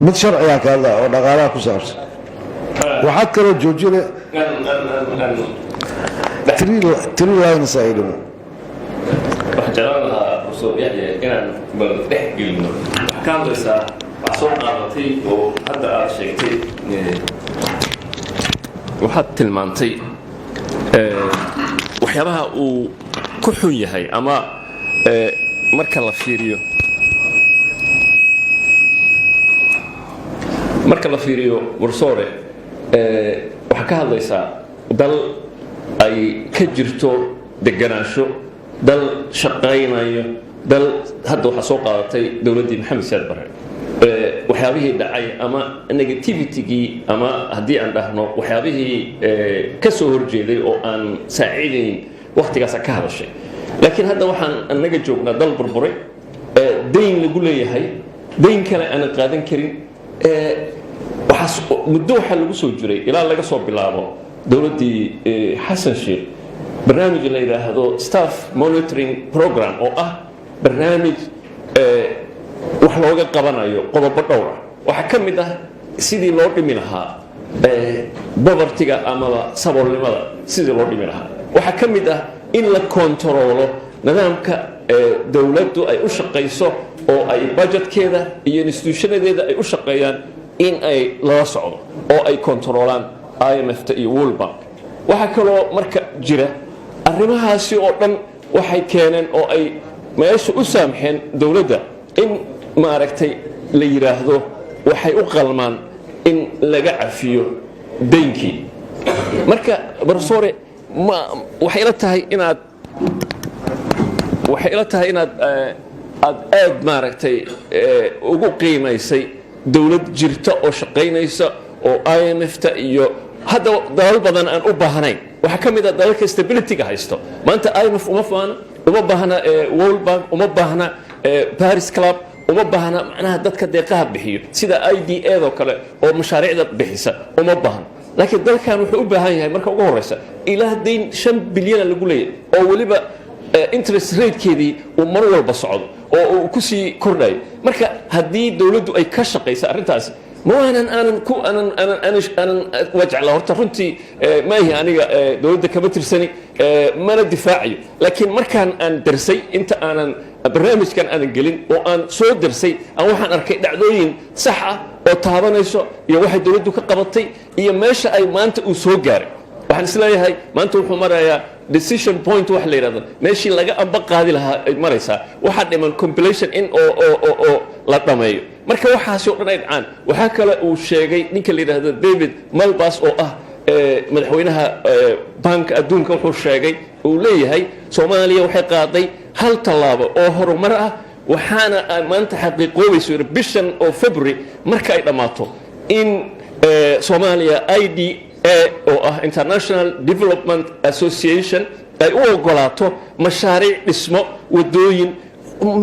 mid sharciga ka hadla oo dhaqaalaha ku saabsan waxaad kaloo joojina three lines ay dhimo waxaan jeclaan lahaa professor yaxya inaan bal dhex gelino waxaa ka hadlaysaa wax soo qaadatay oo hadda aad sheegtay waxaad tilmaantay waxyaabaha uu ku xun yahay ama marka la fiiriyo warsoore waxaa ka hadlaysaa dal ay ka jirto deganaansho dal shaqaynayo dal hadda waxaa soo qaadatay dowladdii maxamed saad barre waxyaabihii dhacay ama negativitygii ama haddii aan dhahno waxyaabihii ka soo horjeeday oo aan saaciidayn wakhtigaasa ka hadashay laakiin hadda waxaan anaga joognaa dal burburay dayn lagu leeyahay dayn kale aanan qaadan karin muddo waxaa lagu soo jiray ilaa laga soo bilaabo dowladdii xasan sheekh barnaamij la yidhaahdo staff monitoring program oo ah barnaamij wax looga qabanayo qodobo dhowr ah waxaa ka mid ah sidii loo dhimi lahaa bobartiga amaba saboolnimada sidii loo dhimi lahaa waxaa ka mid ah in la kontaroolo nidaamka dowladdu ay u shaqayso oo ay budgetkeeda iyo institutionadeeda ay u shaqeeyaan in ay lala socdo oo ay kontaroolaan IMF-ta iyo World Bank waxaa kaloo marka jira arrimahaasi oo dhan waxay keeneen oo ay meesha u saamxeen dowladda in maaragtay la yidhaahdo waxay u qalmaan in laga cafiyo daynkii marka barsoore waxay ila tahay inaad aad maaragtay ugu qiimaysay dowlad jirta oo shaqaynaysa oo IMF-ta iyo hadda dalal badan aan u baahnayn waxaa ka mid ah dalalka stability-ga haysto maanta IMF uma baahna World Bank uma baahna Paris Club uma baahna macnaha dadka deeqaha bixiyo sida IDA-do kale oo mashaariicda bixisa uma baahna laakiin dalkan wuxuu u baahan yahay marka ugu horeysa ilaa dayn 5 bilyan lagu leeyahay oo waliba interest rate-keedii uu mar walba socdo oo uu ku sii kordhayo marka haddii dowladdu ay ka shaqaysa arrintaasi ma aanan wajacla horta runtii maahi aniga dowladda kama tirsani mana difaacayo laakiin markaan aan darsay inta aanan barnaamijkan aanan gelin oo aan soo darsay aan waxaan arkay dhacdooyin sax ah oo taabanayso iyo waxay dowladdu ka qabatay iyo meesha ay maanta uu soo gaaray waxaan isleeyahay maanta wuxuu marayaa decision point wax la yidhahdo meeshii laga amba qaadi lahaa ay maraysaa waxaa dhiman compilation in oo la dhameeyo marka waxaasi oo dhan ay dhacaan waxaa kale uu sheegay ninka la yidhaahdo David Malpass oo ah madaxweynaha bank adduunka wuxuu sheegay uu leeyahay Soomaaliya waxay qaaday hal tallaabo oo horumar ah waxaana maanta xaqiiqoobayso bishan oo February marka ay dhamaato in Soomaaliya IDA oo ah International Development Association ay u ogolaato mashaariic dhismo wadooyin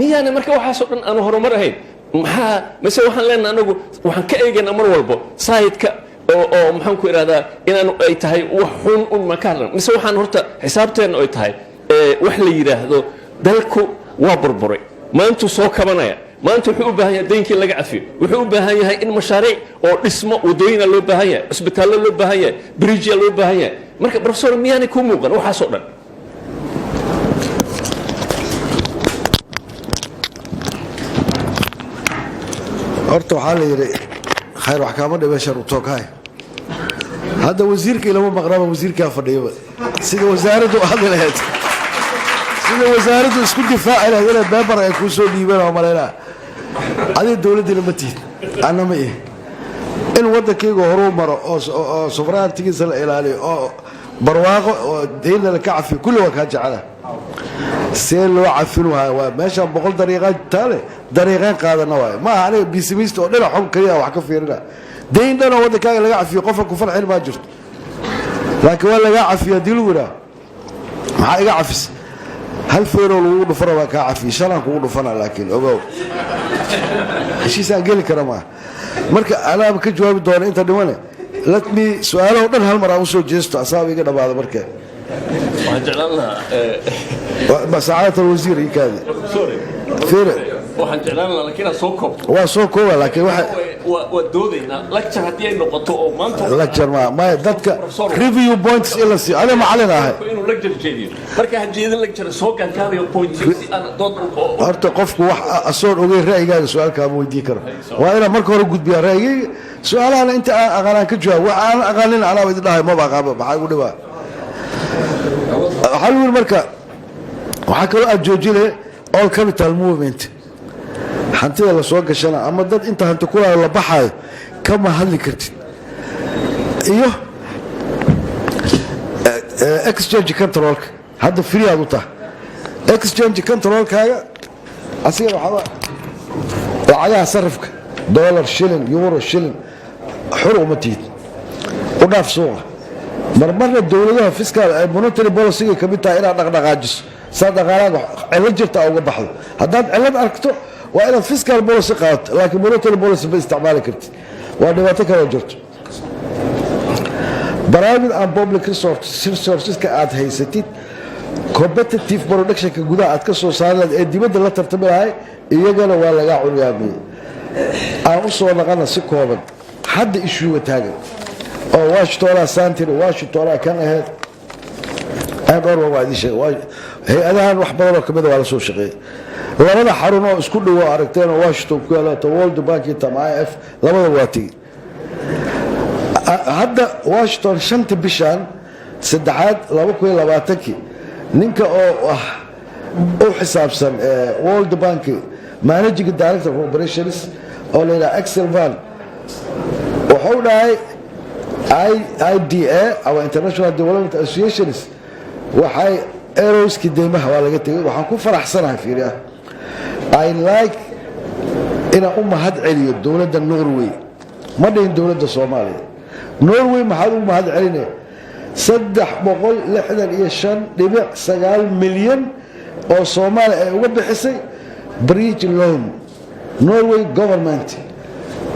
miyaana marka waxaasoo dhan aan horumar ahayn mise waxaan leenahay anagu waxaan ka eegaynaa mar walbo sayidka oo maxaan ku idhahdaa inaan ay tahay wax xun un makaran mise waxaan horta xisaabteenna ay tahay wax la yidhaahdo dalku waa burburay maantuu soo kabanaya maanta wuxuu u baahan yahay daynkii laga cafiyo wuxuu u baahan yahay in mashaariic oo dhismo wadooyina loo baahan yahay cusbitaallo loo baahan yahay bridgeya loo baahan yahay marka professor miyaanay ku muuqan waxaasoo dhan horta waxaa la yidhi khayr wax kaama dhibe shar u tooghay hadda wasiirkii lama maqnaaba wasiirkaa fadhiyaba sida wasaaraddu u hadli lahayd sida wasaaraddu isku difaaci lahayd inaad beebar ay kuu soo dhiibeen oo malaynaa adiga dowladdiina ma tihid anna ma ihi in waddankayga horuu maro oo sufraantigiisa la ilaaliyo oo barwaaqo oo daynna la ka cafiyo kulli waa kaa jecela see loo cafin waaya waa meeshaan 100 dariiqaan taale dariiqeen qaadana waay ma aha aniga bisimista oo dhinac xun kaliya wax ka fiirina dayn dhan oo waddankaaga laga cafiyo qofka ku farxin ma jirto laakiin waa laga cafiyo dii lagu yidhaa maxaa iga cafis hal feeroo lagu dhufana waa kaa cafiyo shalan kugu dhufana laakiin ogow heshiisaan geli kara maaha marka anaaba ka jawaabi doona inta dhimane let me su-aalaho dhan hal mar aan usoo jeesto asaaba iga dhammaada markee waxaan jeclaan lahaa سعادة الوزير يكاد waxaan jeclaan lahaa laakiin soo koob waa soo kooba laakiin waxa ودودينا lecture هدي أي نقطة أو مانتو lecture ما دتك review points إلا سي أنا ما علينا هاي إنه lecture جديد مركز هالجديد lecture سوق كان كاريو points أنا ضد horta qofku wax asoon ogay ra'yigaaga su'aalka ma weydiin karo waa ina marka hore gudbiya ra'yiga su'aalaha inta aqaan ka jawaab waxaan aqaanin ana wadi dhahay ma baqaaba maxay u dhibaa xalul marka waxa kale aad joojinay all capital movement hantida la soo gashana ama dad inta hanti kula la baxay kama hadli kartid iyo exchange control hadda free aad u tahay exchange control kaaga asiga waxa lacagaha sarifka dollar shilling euro shilling xurumatiid u dhaaf suuqa marmarna dawladaha fiscal monetary policy ka mid tahay inaad dhaqdhaqaajiso sadaqaalaad cilad jirta uga baxdo haddaad cilad aragto waa inaad fiscal policy qaadato laakiin monetary policy ma isticmaali kartid waa dhibaato kale jirto private and public resources ka aad haysatid competitive production ka gudaha aad ka soo saarnayd ee dibadda la tartami lahay iyagana waa laga curyaamiyey aan u soo naqana si kooban hadda issue taagan oo Washington Center Washington kan ahayd aan orwa waa idin sheegay hay-adahan wax badan oo kamid waa la soo shaqeeyay labada xarun oo isku dhow aragteen Washington ku yaala World Bank iyo IMF labada waati hadda Washington shanta bishan saddexaad 2020 ninka oo xisaabsan World Bank managing director of operations oo leeyahay Axel Van wuxuu dhahay IDA our International Development Associations waxay aeroski deymaha waa laga tagay waxaan ku faraxsanahay fiiriya I like ina mahad celiyo dawladda Norway ma dhayn dawladda Soomaaliya Norway maxaa u mahad celinay 365.9 milyan oo Soomaali ay uga bixisay bridge loan Norway government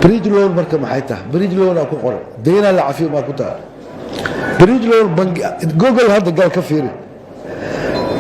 bridge loan marka maxay tahay bridge loan ku qoran deena la cafiyo ma ku tahay bridge loan Google hadda gal ka fiiri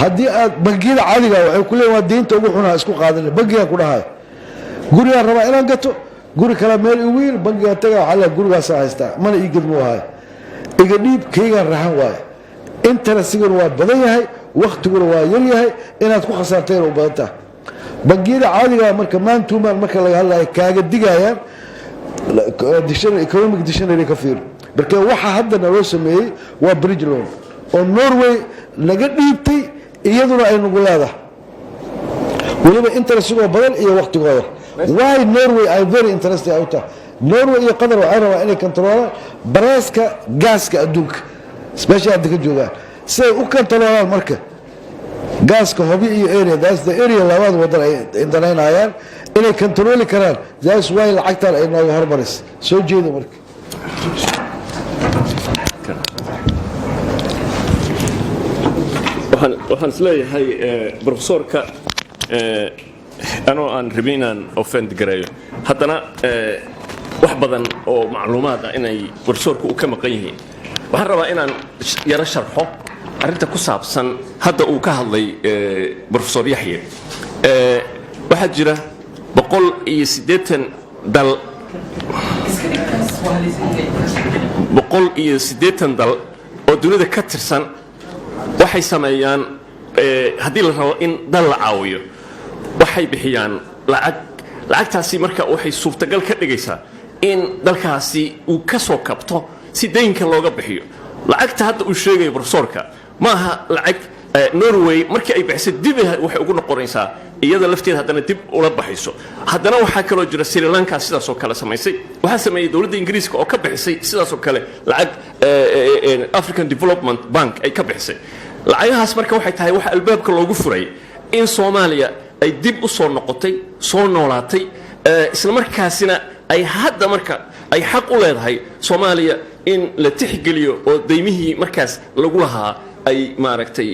haddii aad bangiyada caadiga waxay ku leeyahay deynta ugu xunaa isku qaadan bangiga ku dhahay guriga raba inaan gato guri kala meel u wiil bangiga taga waxa la gurigaas haysta mana ii gudmo wahay iga dhiib kayga rahan waay interest-guna waa badan yahay waqtiguna waa yar yahay inaad ku khasaarteen oo badanta bangiyada caadiga marka maantuumaan marka laga hadlayo kaaga digayaan economic dictionary ka fiir marka waxa hadda loo sameeyay waa bridge loan oo Norway laga dhiibtay iyaduna ay nagu leedahay waliba interest-goo badan iyo waqtigooda why Norway are very interested out Norway iyo Qatar waxay rabaan inay controlaan baraaska gaaska adduunka special dadka jooga si u controlaan marka gaaska hobi iyo area that's the area labaad wadan ay indanayaan inay control karaan that's why lacagtan ay nooga hormaris soo jeedo marka waxaan isleeyahay professorka anoo aan rabin inaan offend gareeyo haddana wax badan oo macluumaad ah inay professorku u ka maqan yihiin waxaan rabaa inaan yara sharxo arrinta ku saabsan hadda uu ka hadlay professor Yaxye waxaa jira 180 dal 180 dal oo dunida ka tirsan waxay sameeyaan haddii la rabo in dal la caawiyo waxay bixiyaan lacagtaasi marka waxay suurtagal ka dhigaysaa in dalkaasi uu ka soo kabto si deynka looga bixiyo lacagta hadda uu sheegayo professorka maaha lacag Norway markii ay bixisay dib waxay ugu noqonaysaa iyada lafteeda haddana dib ula baxayso haddana waxaa kaloo jira Sri Lanka sidaas oo kale samaysay waxaa sameeyay dawladda Ingiriiska oo ka bixisay sidaas oo kale lacag African Development Bank ay ka bixisay lacagahaas marka waxay tahay wax albaabka loogu furay in Soomaaliya ay dib u soo noqotay soo noolaatay isla markaasina ay hadda marka ay xaq u leedahay Soomaaliya in la tixgeliyo oo deymihii markaas lagu lahaa ay maaragtay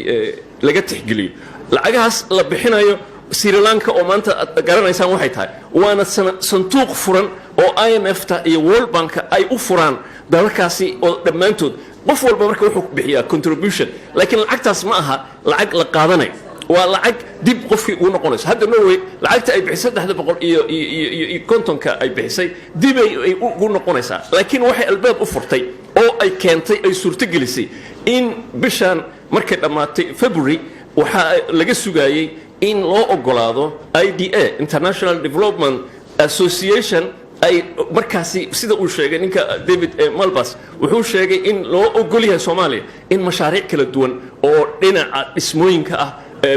laga tixgeliyo lacagahaas la bixinayo Sri Lanka oo maanta garanaysaan waxay tahay waana sanduuq furan oo IMF-ta iyo World Bank ay u furaan dalkaasi oo dhammaantood qof walba marka wuxuu bixiyaa contribution laakiin lacagtaas ma aha lacag la qaadanayo waa lacag dib qofkii ugu noqonayso hadda Norway lacagta ay bixisay 300 iyo kontonka ay bixisay dib ay ugu noqonaysaa laakiin waxay albaab u furtay oo ay keentay ay suurto gelisay in bishan markay dhamaatay February waxa laga sugayay in loo ogolaado IDA International Development Association ay markaasi sida uu sheegay ninka David Malpass wuxuu sheegay in loo ogol yahay Soomaaliya in mashaariic kala duwan oo dhinaca dhismooyinka ah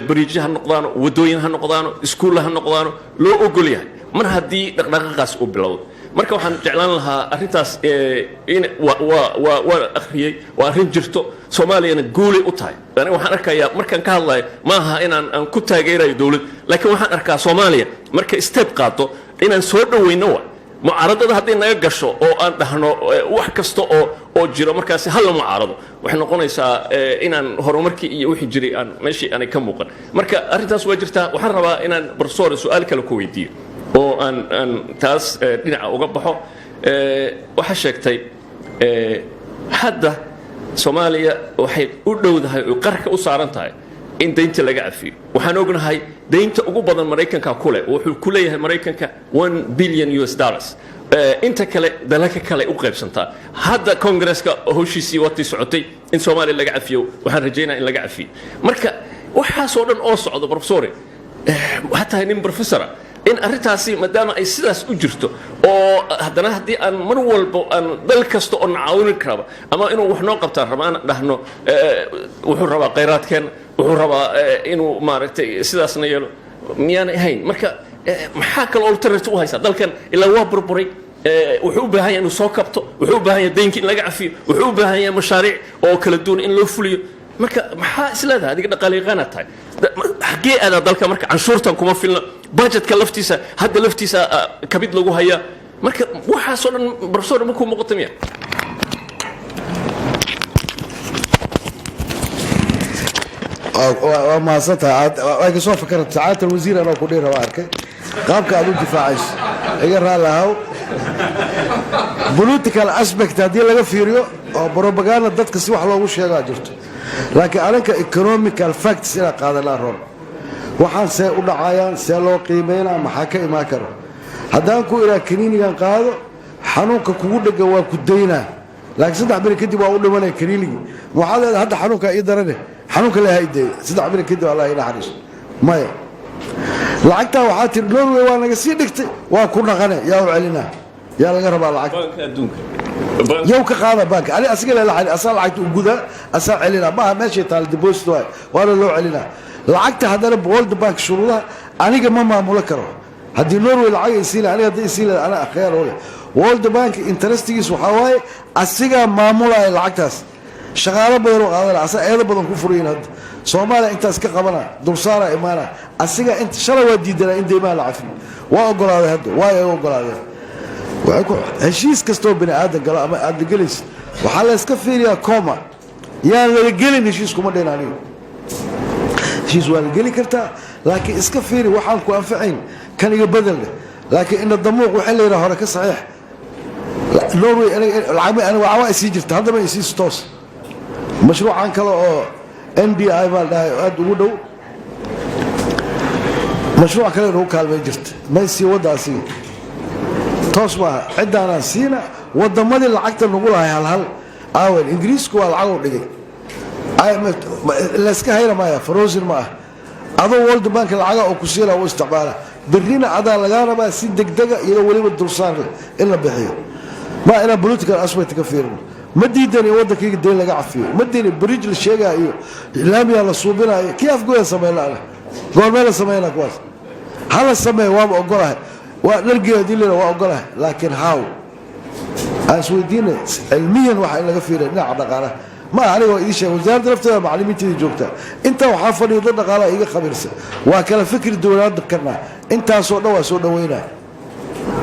bariijaha noqdaan wadooyinka noqdaan iskuulaha noqdaan loo ogol yahay mar haddii dhaqdhaqaaqaas uu bilowdo marka waxaan jeclaan lahaa arrintaas in waa akhriyay waa arrin jirto Soomaaliyana guulay u tahay aniga waxaan arkayaa markaan ka hadlayo maaha inaan ku taageerayo dawlad laakiin waxaan arkaa Soomaaliya marka step qaato inaan soo dhaweyno mucaaradada haddii naga gasho oo aan dhahno wax kasta oo jiro markaas hal mucaarado waxay noqonaysaa inaan horumarkii iyo wixii jiray aan meeshii aanay ka muuqan marka arrintaas waa jirtaa waxaan rabaa inaan professor su'aal kale ku weydiiyo oo aan taas dhinaca uga baxo waxa sheegtay hadda Soomaaliya waxay u dhowdahay oo qarka u saaran tahay in deynta laga cafiyo waxaan ognahay deynta ugu badan Mareykanka ku leh wuxuu ku leeyahay Mareykanka $1 billion inta kale dalalka kale u qaybsantaa hadda Congress-ka howshiisii waqti socotay in Soomaaliya laga cafiyo waxaan rajaynayaa in laga cafiyo marka waxa soo dhan oo socdo professor hatta nin professor in arrintaasi maadaama ay sidaas u jirto oo haddana haddii aan mar walba aan dal kasta oo nacaawin karaba ama inuu wax noo qabtaan rabaan dhahno wuxuu rabaa kheyraadkeen wuxuu rabaa inuu maaragtay sidaasna yeelo miyaan ahayn marka maxaa kale alternative u haysa dalkan ilaa waa burburay wuxuu u baahan yahay inuu soo kabto wuxuu u baahan yahay deynka in laga cafiyo wuxuu u baahan yahay mashaariic oo kala duwan in loo fuliyo marka maxaa isleedahay adiga dhaqaaleeyaqaan tahay xagee aada dalka marka canshuurtan kuma filna budgetka laftiisa hadda laftiisa kabid lagu haya marka waxa soo dhan professor ma ku muuqatamiya ما صدق أنا سوف فكرت ساعات الوزير أنا كودير وارك قام كأبو دفاعش يقرأ له political aspect هذه اللي فيريو أو بروباغندا ضد كسي واحد لو شيء جرت لكن أنا كإيكونوميكال فاكتس إلى قاعدة لا رون وحن سأقول عيان سألو قيمينا محاكي ما كرو هذا كو إلى كنيني كان قاعدة حنوك كود جوا كدينا لكن صدق عبر كدي وأقول له أنا كنيني وهذا حنوك يدرني حنوك لا هيدي صدق عبر كدي والله إلى حريص ما lacagta waxa tir Norway waa naga sii dhigtay waa ku naqane yaa wacalina yaa laga rabaa lacag banka adduunka yow ka qaada banka ali asiga la xali asal lacagta u guda asal celina ma meesha taal deposit waa loo celina lacagta hadana World Bank shuruudaha aniga ma maamulo karo hadii Norway lacag ay siila aniga hadii siila ana akhiir wala World Bank interestigiis waxa waaye asiga maamulay lacagtaas shaqaale badan oo qaadana asal eeda badan ku furiyeen hadda Soomaaliya intaas ka qabana dulsaara imaana asiga inta shalay waa diidana in deemaan la cafiyo waa ogolaaday hadda waa ay ogolaaday waxa ku heshiis kasto bini aadan gala ama aad galis waxa la iska fiiriyaa koma yaa la gelin heshiis kuma dhinaaniyo heshiis waa la geli kartaa laakiin iska fiiri waxaan ku anfacayn kan iga badal laakiin in damuuq waxa la yiraahdo hore ka saxiix Norway ana waa sii jirta hadda ma sii stoos mashruucan kale oo NDI baa dhahay aad ugu dhow mashruuc kale oo kaalmay jirta ma sii wadaasi toos ma cidana siina wadamadii lacagta nagu lahay hal awal ingiriisku waa lacag u dhigay la iska hayra ma frozen ma adoo World Bank lacag oo ku siila oo isticmaala birina adaa laga rabaa si degdeg ah iyo waliba dulsaar in la bixiyo ma ina political aspect ka fiirno مدينة ودك يقدر لقى عفيه مدينة برجل الشيء أيوه لام يلا صوبنا كيف قوي سمينا له قول ما له سمينا كواس هلا سمي واب أقولها ونلقي هذي اللي وأقولها لكن هاو أسودينا علميا واحد لقى فيه نعم قاله ما عليه إيش وزارة رفتها معلميتي جوكتها أنت وحافظ يضل قاله إيه خبرسه وكلا فكر الدولار ذكرنا أنت صونا وصونا وينه